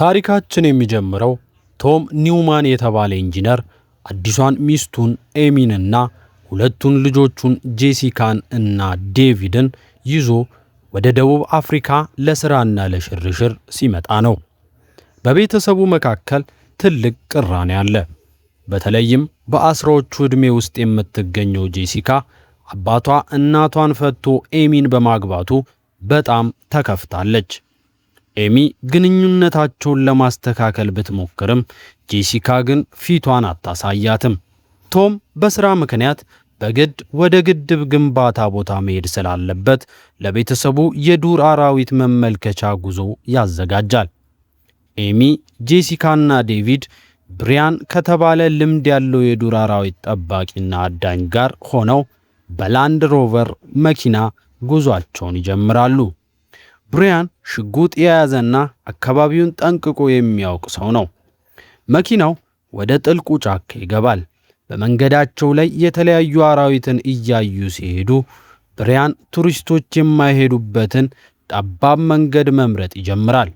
ታሪካችን የሚጀምረው ቶም ኒውማን የተባለ ኢንጂነር አዲሷን ሚስቱን ኤሚንና ሁለቱን ልጆቹን ጄሲካን እና ዴቪድን ይዞ ወደ ደቡብ አፍሪካ ለሥራና ለሽርሽር ሲመጣ ነው። በቤተሰቡ መካከል ትልቅ ቅራኔ አለ። በተለይም በአስራዎቹ ዕድሜ ውስጥ የምትገኘው ጄሲካ አባቷ እናቷን ፈቶ ኤሚን በማግባቱ በጣም ተከፍታለች። ኤሚ ግንኙነታቸውን ለማስተካከል ብትሞክርም ጄሲካ ግን ፊቷን አታሳያትም። ቶም በሥራ ምክንያት በግድ ወደ ግድብ ግንባታ ቦታ መሄድ ስላለበት ለቤተሰቡ የዱር አራዊት መመልከቻ ጉዞ ያዘጋጃል። ኤሚ፣ ጄሲካና ዴቪድ ብሪያን ከተባለ ልምድ ያለው የዱር አራዊት ጠባቂና አዳኝ ጋር ሆነው በላንድ ሮቨር መኪና ጉዟቸውን ይጀምራሉ። ብሪያን ሽጉጥ የያዘና አካባቢውን ጠንቅቆ የሚያውቅ ሰው ነው። መኪናው ወደ ጥልቁ ጫካ ይገባል። በመንገዳቸው ላይ የተለያዩ አራዊትን እያዩ ሲሄዱ ብሪያን ቱሪስቶች የማይሄዱበትን ጠባብ መንገድ መምረጥ ይጀምራል።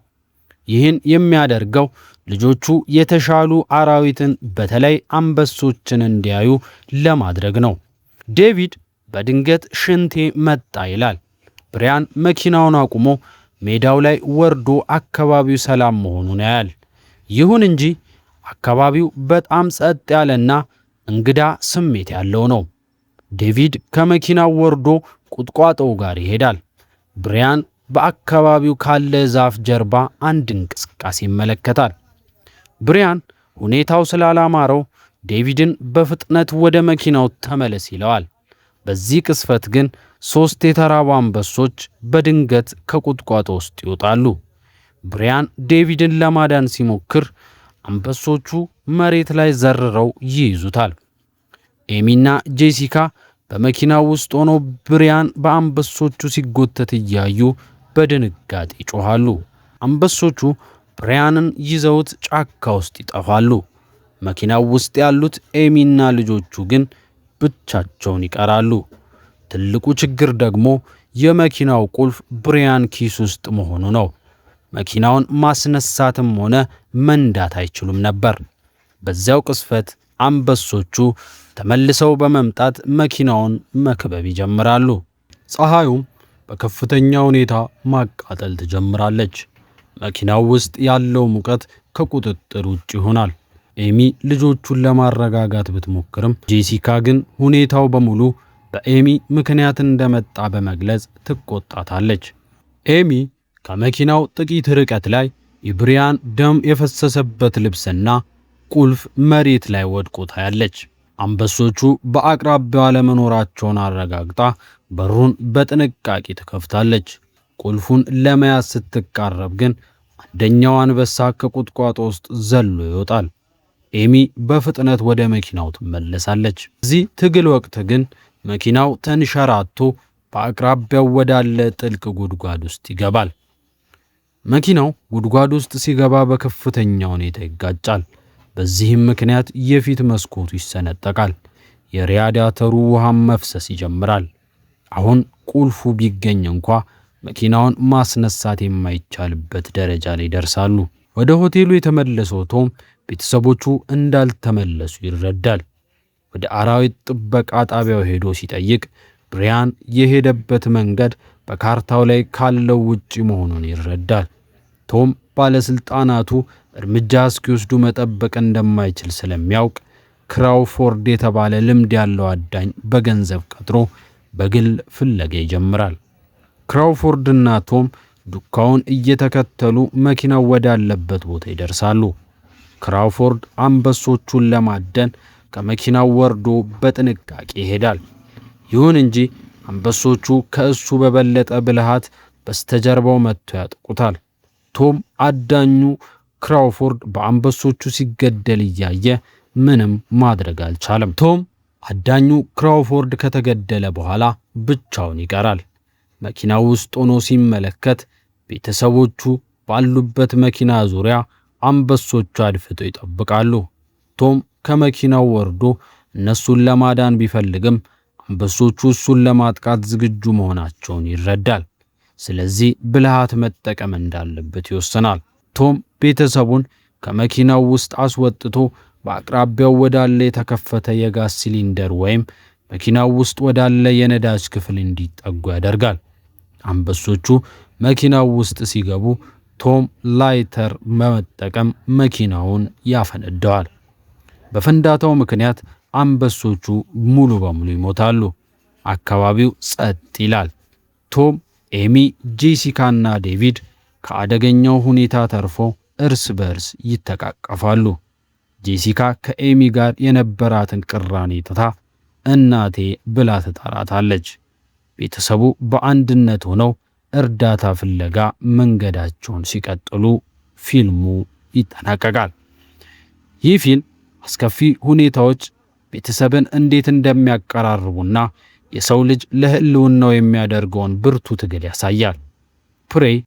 ይህን የሚያደርገው ልጆቹ የተሻሉ አራዊትን በተለይ አንበሶችን እንዲያዩ ለማድረግ ነው። ዴቪድ በድንገት ሽንቴ መጣ ይላል። ብሪያን መኪናውን አቁሞ ሜዳው ላይ ወርዶ አካባቢው ሰላም መሆኑን ያያል። ይሁን እንጂ አካባቢው በጣም ጸጥ ያለና እንግዳ ስሜት ያለው ነው። ዴቪድ ከመኪናው ወርዶ ቁጥቋጦው ጋር ይሄዳል። ብሪያን በአካባቢው ካለ ዛፍ ጀርባ አንድ እንቅስቃሴ ይመለከታል። ብሪያን ሁኔታው ስላላማረው ዴቪድን በፍጥነት ወደ መኪናው ተመለስ ይለዋል። በዚህ ቅስፈት ግን 3 የተራቡ አንበሶች በድንገት ከቁጥቋጦ ውስጥ ይወጣሉ። ብሪያን ዴቪድን ለማዳን ሲሞክር አንበሶቹ መሬት ላይ ዘርረው ይይዙታል። ኤሚና ጄሲካ በመኪናው ውስጥ ሆነው ብሪያን በአንበሶቹ ሲጎተት እያዩ በድንጋጤ ይጮኻሉ። አንበሶቹ ብሪያንን ይዘውት ጫካ ውስጥ ይጠፋሉ። መኪናው ውስጥ ያሉት ኤሚና ልጆቹ ግን ብቻቸውን ይቀራሉ። ትልቁ ችግር ደግሞ የመኪናው ቁልፍ ብሪያን ኪስ ውስጥ መሆኑ ነው። መኪናውን ማስነሳትም ሆነ መንዳት አይችሉም ነበር። በዚያው ቅስፈት አንበሶቹ ተመልሰው በመምጣት መኪናውን መክበብ ይጀምራሉ። ፀሐዩም በከፍተኛ ሁኔታ ማቃጠል ትጀምራለች። መኪናው ውስጥ ያለው ሙቀት ከቁጥጥር ውጭ ይሆናል። ኤሚ ልጆቹን ለማረጋጋት ብትሞክርም ጄሲካ ግን ሁኔታው በሙሉ በኤሚ ምክንያት እንደመጣ በመግለጽ ትቆጣታለች። ኤሚ ከመኪናው ጥቂት ርቀት ላይ የብሪያን ደም የፈሰሰበት ልብስና ቁልፍ መሬት ላይ ወድቆ ታያለች። አንበሶቹ በአቅራቢያው አለመኖራቸውን አረጋግጣ በሩን በጥንቃቄ ትከፍታለች። ቁልፉን ለመያዝ ስትቃረብ ግን አንደኛው አንበሳ ከቁጥቋጦ ውስጥ ዘሎ ይወጣል። ኤሚ በፍጥነት ወደ መኪናው ትመለሳለች። እዚህ ትግል ወቅት ግን መኪናው ተንሸራቶ በአቅራቢያው ወዳለ ጥልቅ ጉድጓድ ውስጥ ይገባል። መኪናው ጉድጓድ ውስጥ ሲገባ በከፍተኛ ሁኔታ ይጋጫል። በዚህም ምክንያት የፊት መስኮቱ ይሰነጠቃል። የራዲያተሩ ውሃም መፍሰስ ይጀምራል። አሁን ቁልፉ ቢገኝ እንኳ መኪናውን ማስነሳት የማይቻልበት ደረጃ ላይ ደርሳሉ። ወደ ሆቴሉ የተመለሰው ቶም ቤተሰቦቹ እንዳልተመለሱ ይረዳል። ወደ አራዊት ጥበቃ ጣቢያው ሄዶ ሲጠይቅ ብሪያን የሄደበት መንገድ በካርታው ላይ ካለው ውጪ መሆኑን ይረዳል። ቶም ባለስልጣናቱ እርምጃ እስኪወስዱ መጠበቅ እንደማይችል ስለሚያውቅ ክራውፎርድ የተባለ ልምድ ያለው አዳኝ በገንዘብ ቀጥሮ በግል ፍለጋ ይጀምራል። ክራውፎርድና ቶም ዱካውን እየተከተሉ መኪናው ወዳለበት ቦታ ይደርሳሉ። ክራውፎርድ አንበሶቹን ለማደን ከመኪናው ወርዶ በጥንቃቄ ይሄዳል። ይሁን እንጂ አንበሶቹ ከእሱ በበለጠ ብልሃት በስተጀርባው መጥተው ያጠቁታል። ቶም አዳኙ ክራውፎርድ በአንበሶቹ ሲገደል እያየ ምንም ማድረግ አልቻለም። ቶም አዳኙ ክራውፎርድ ከተገደለ በኋላ ብቻውን ይቀራል። መኪናው ውስጥ ሆኖ ሲመለከት ቤተሰቦቹ ባሉበት መኪና ዙሪያ አንበሶቹ አድፍጠው ይጠብቃሉ። ቶም ከመኪናው ወርዶ እነሱን ለማዳን ቢፈልግም አንበሶቹ እሱን ለማጥቃት ዝግጁ መሆናቸውን ይረዳል። ስለዚህ ብልሃት መጠቀም እንዳለበት ይወስናል። ቶም ቤተሰቡን ከመኪናው ውስጥ አስወጥቶ በአቅራቢያው ወዳለ የተከፈተ የጋዝ ሲሊንደር ወይም መኪናው ውስጥ ወዳለ የነዳጅ ክፍል እንዲጠጉ ያደርጋል። አንበሶቹ መኪናው ውስጥ ሲገቡ ቶም ላይተር በመጠቀም መኪናውን ያፈነደዋል። በፍንዳታው ምክንያት አንበሶቹ ሙሉ በሙሉ ይሞታሉ። አካባቢው ጸጥ ይላል። ቶም፣ ኤሚ፣ ጄሲካ እና ዴቪድ ከአደገኛው ሁኔታ ተርፎ እርስ በርስ ይተቃቀፋሉ። ጄሲካ ከኤሚ ጋር የነበራትን ቅራኔ ትታ እናቴ ብላ ትጠራታለች። ቤተሰቡ በአንድነት ሆነው እርዳታ ፍለጋ መንገዳቸውን ሲቀጥሉ ፊልሙ ይጠናቀቃል። ይህ ፊልም አስከፊ ሁኔታዎች ቤተሰብን እንዴት እንደሚያቀራርቡና የሰው ልጅ ለህልውናው የሚያደርገውን ብርቱ ትግል ያሳያል። ፕሬይ